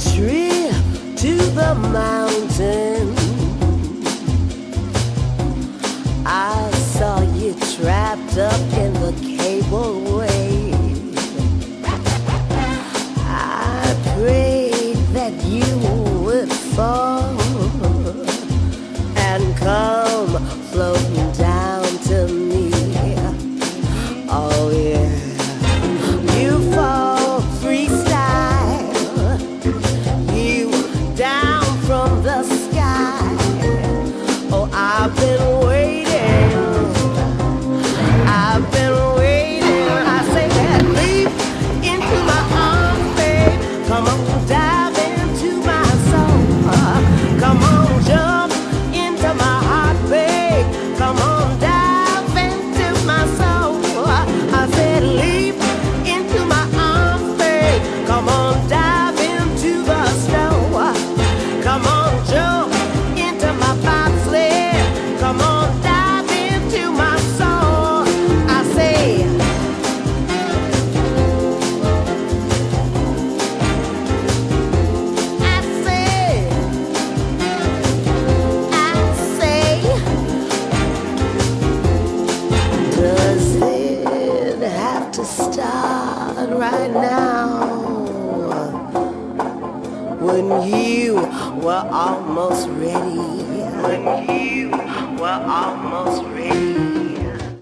trip to the mountain. I saw you trapped up in the cableway. I prayed that you would fall and come floating down to me. Oh yeah, you fall freestyle, you down from the sky. Oh, I've been waiting, I've been waiting. I say that leap into my arms, babe. Come on, dive into my soul. Come on, jump into my heart, babe. Come on, dive into my soul. I said leap into my arms, babe. Come on, dive into the snow. Come on, jump into my bobsled. Come on, dive into my soul. I say, does it have to start right now? When you were almost ready. When you were almost ready.